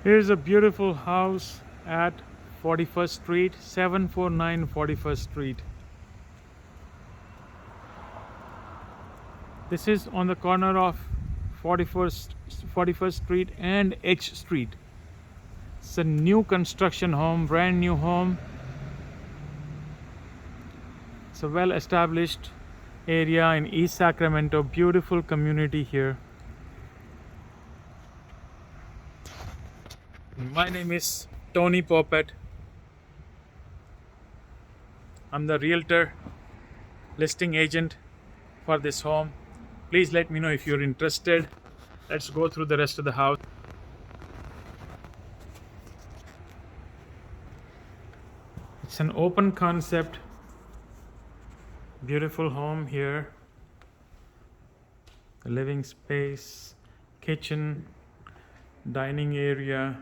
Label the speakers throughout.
Speaker 1: Here's a beautiful house at 41st Street, 749 41st Street. This is on the corner of 41st Street and H Street. It's a new construction home, brand new home. It's a well established area in East Sacramento, beautiful community here. My name is Tony Popat. I'm the realtor listing agent for this home. Please let me know if you're interested. Let's go through the rest of the house. It's an open concept, beautiful home here. The living space, kitchen, dining area.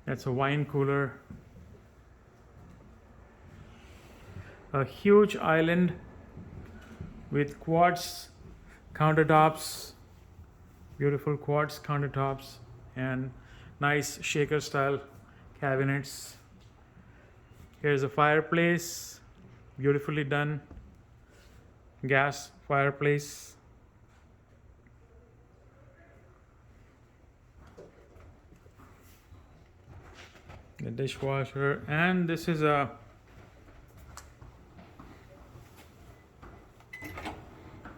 Speaker 1: That's a wine cooler. A huge island with quartz countertops, beautiful quartz countertops, and nice shaker style cabinets. Here's a fireplace, beautifully done, gas fireplace. The dishwasher, and this is a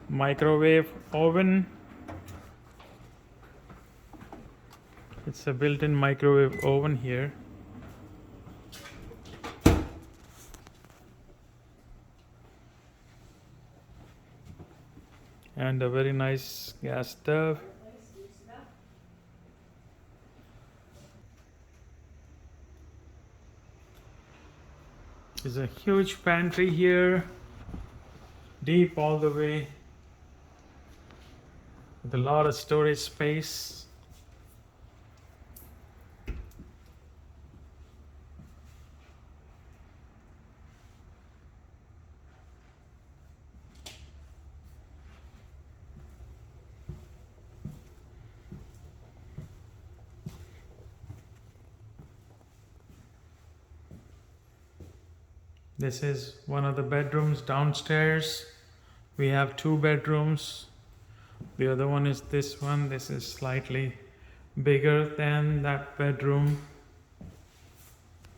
Speaker 1: microwave oven. It's a built-in microwave oven here. And a very nice gas stove. There's a huge pantry here, deep all the way, with a lot of storage space. This is one of the bedrooms downstairs. We have two bedrooms. The other one is this one. This is slightly bigger than that bedroom.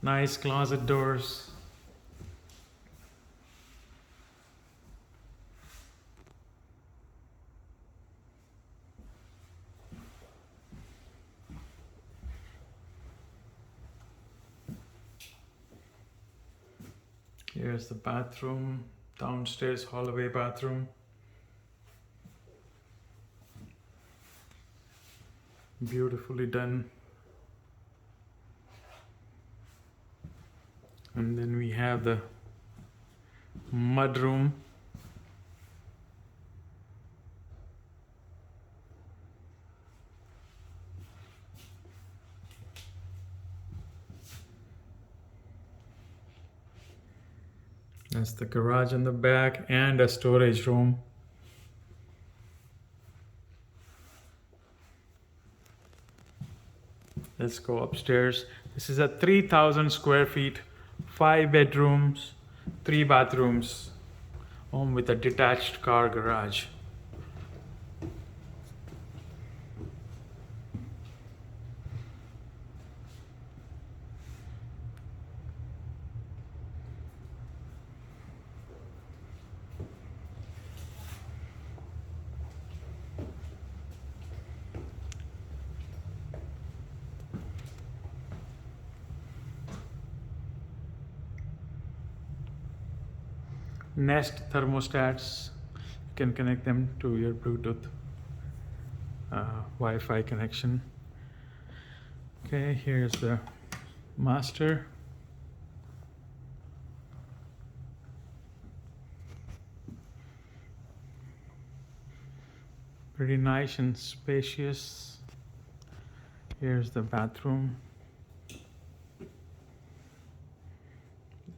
Speaker 1: Nice closet doors. Here's the bathroom, downstairs hallway bathroom. Beautifully done. And then we have the mud room. That's the garage in the back and a storage room. Let's go upstairs. This is a 3,000 square feet, 5 bedrooms, 3 bathrooms, home with a detached car garage. Nest thermostats. You can connect them to your Bluetooth Wi-Fi connection. Okay, here's the master. Pretty nice and spacious. Here's the bathroom,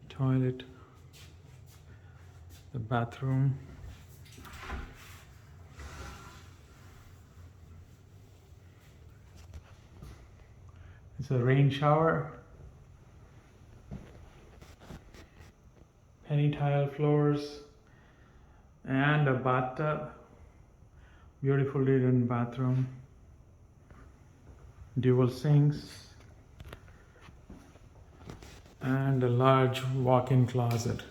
Speaker 1: toilet, the bathroom. It's a rain shower, penny tile floors, and a bathtub. Beautifully done bathroom, dual sinks, and a large walk-in closet.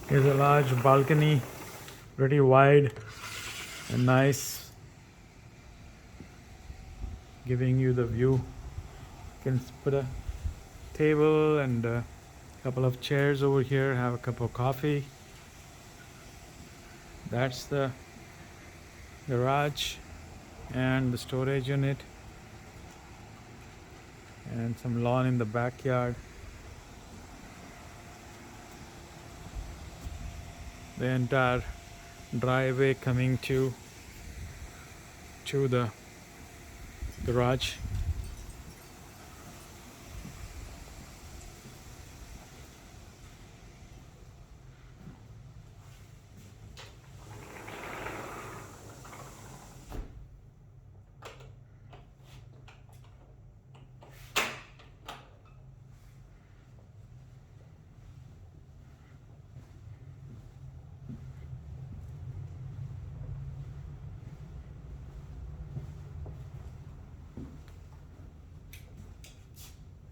Speaker 1: Here's a large balcony, pretty wide and nice, giving you the view. You can put a table and a couple of chairs over here, have a cup of coffee. That's the garage and the storage unit, and some lawn in the backyard. The entire driveway coming to the garage.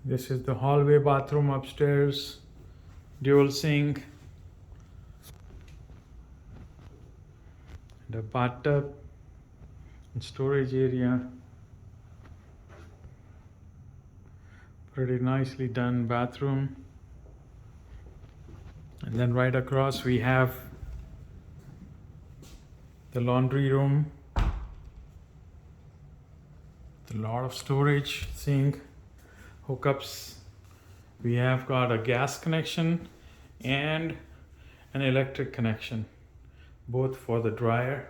Speaker 1: This is the hallway bathroom upstairs, dual sink, the bathtub and storage area. Pretty nicely done bathroom. And then right across we have the laundry room, a lot of storage, sink, hookups. We have got a gas connection and an electric connection, both for the dryer.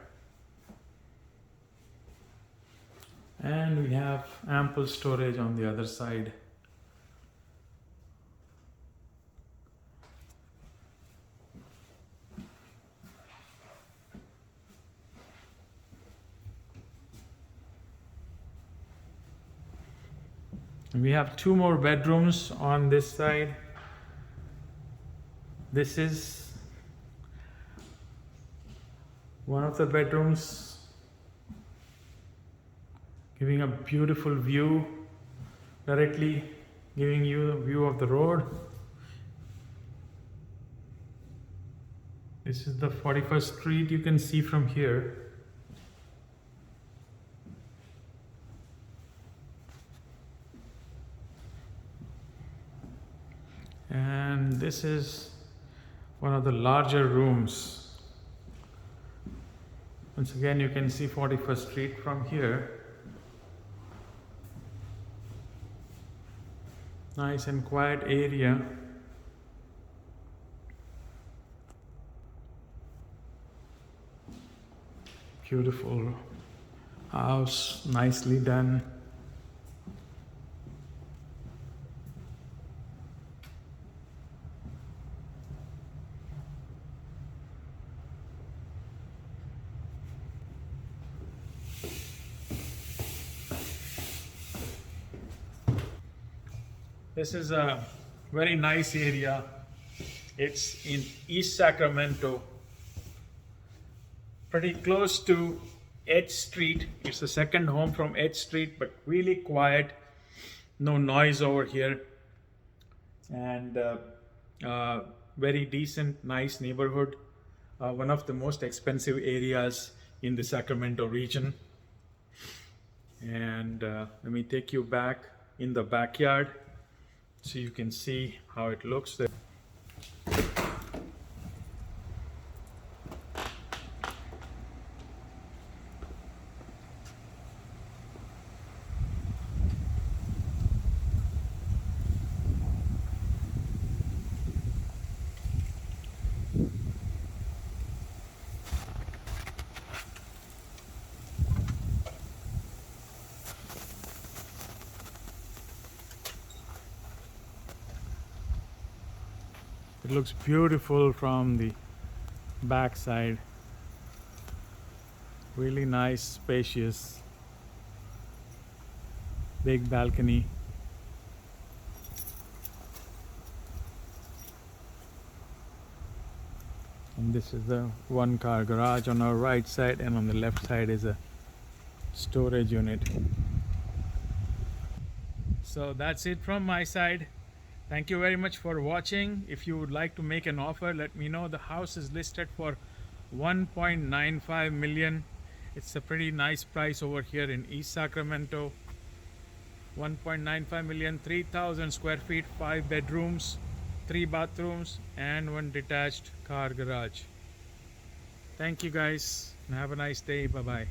Speaker 1: And we have ample storage on the other side. And we have two more bedrooms on this side. This is one of the bedrooms, giving a beautiful view, directly giving you a view of the road. This is the 41st Street, you can see from here. And this is one of the larger rooms. Once again, you can see 41st Street from here. Nice and quiet area. Beautiful house, nicely done. This is a very nice area. It's in East Sacramento, pretty close to Edge Street. It's the second home from Edge Street, but really quiet, no noise over here, and very decent, nice neighborhood. One of the most expensive areas in the Sacramento region. And let me take you back in the backyard so you can see how it looks there. It looks beautiful from the back side. Really nice, spacious, big balcony. And this is the one car garage on our right side, and on the left side is a storage unit. So that's it from my side. Thank you very much for watching. If you would like to make an offer, let me know. The house is listed for 1.95 million. It's a pretty nice price over here in East Sacramento. 1.95 million, 3,000 square feet, 5 bedrooms, 3 bathrooms, and 1 detached car garage. Thank you guys, and have a nice day. Bye bye.